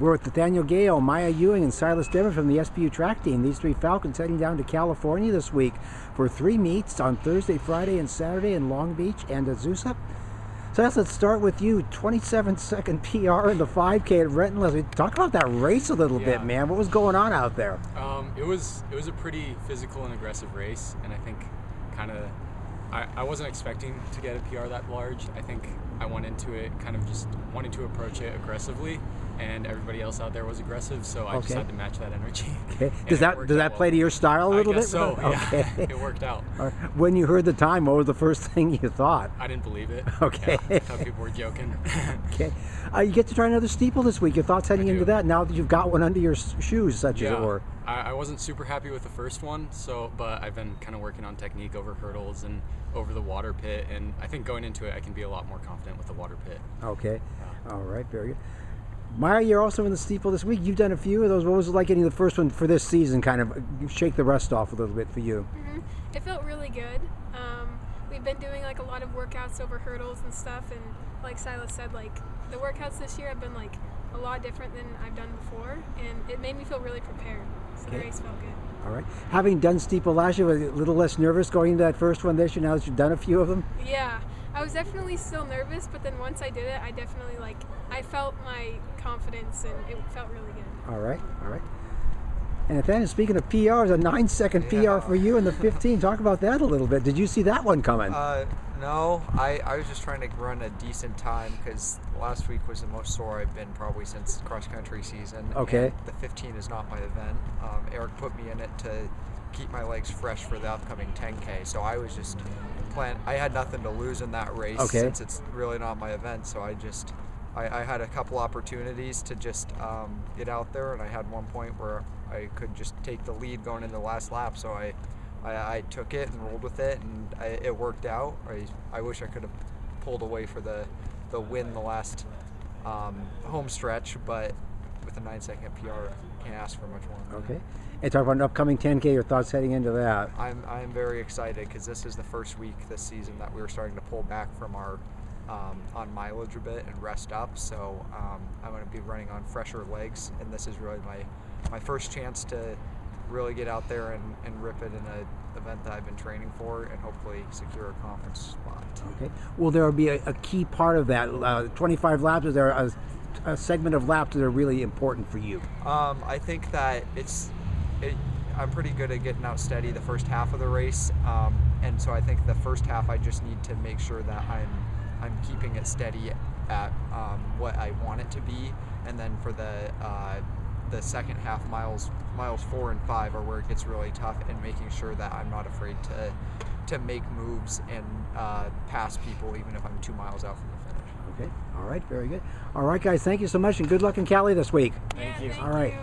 We're with Nathaniel Gale, Maya Ewing, and Silas Demmert from the SPU track team. These three Falcons heading down to California this week for 3 meets on Thursday, Friday, and Saturday in Long Beach and Azusa. Silas, let's start with you. 27-second PR in the 5K at Renton. Talk about that race a little bit, man. What was going on out there? It was a pretty physical and aggressive race, and I think I wasn't expecting to get a PR that large. I think I went into it kind of just wanting to approach it aggressively, and everybody else out there was aggressive, so I just had to match that energy. Okay. Does that play to your style a little bit? So, yeah. Okay. It worked out. When you heard the time, what was the first thing you thought? I didn't believe it. Okay. Yeah, I thought people were joking. Okay. You get to try another steeple this week. Your thoughts heading into that now that you've got one under your shoes, such as it were? I wasn't super happy with the first one, but I've been kind of working on technique over hurdles and over the water pit, and I think going into it I can be a lot more confident with the water pit. Okay. All right, very good. Maya, you're also in the steeple this week. You've done a few of those. What was it like getting the first one for this season, kind of shake the rust off a little bit for you? Mm-hmm. It felt really good. We've been doing like a lot of workouts over hurdles and stuff, and like Silas said, like the workouts this year have been like a lot different than I've done before, and it made me feel really prepared. So the race felt good. All right. Having done steeple last year, was it a little less nervous going into that first one this year now that you've done a few of them? Yeah, I was definitely still nervous, but then once I did it, I felt my confidence, and it felt really good. All right, all right. And Nathaniel, speaking of PRs, a 9-second PR for you in the 15. Talk about that a little bit. Did you see that one coming? No, I was just trying to run a decent time because last week was the most sore I've been probably since cross-country season. Okay. And the 15 is not my event. Eric put me in it to keep my legs fresh for the upcoming 10K, so I was just I had nothing to lose in that race since it's really not my event, so I had a couple opportunities to just get out there, and I had one point where I could just take the lead going into the last lap, so I took it and rolled with it, and it worked out. I wish I could have pulled away for the win the last home stretch, but with a 9-second PR, can't ask for much more. Okay. And talk about an upcoming 10K, your thoughts heading into that? I'm very excited because this is the first week this season that we were starting to pull back from our on mileage a bit and rest up, so I'm going to be running on fresher legs, and this is really my first chance to really get out there and rip it in an event that I've been training for and hopefully secure a conference spot. Okay. Will there be a key part of that? 25 laps, is there a segment of laps that are really important for you? I think that I'm pretty good at getting out steady the first half of the race, and so I think the first half I just need to make sure that I'm keeping it steady at what I want it to be, and then for the second half, miles 4 and 5 are where it gets really tough, and making sure that I'm not afraid to make moves and pass people even if I'm 2 miles out from the finish. Okay. All right. Very good. All right, guys. Thank you so much, and good luck in Cali this week. Thank you. All right.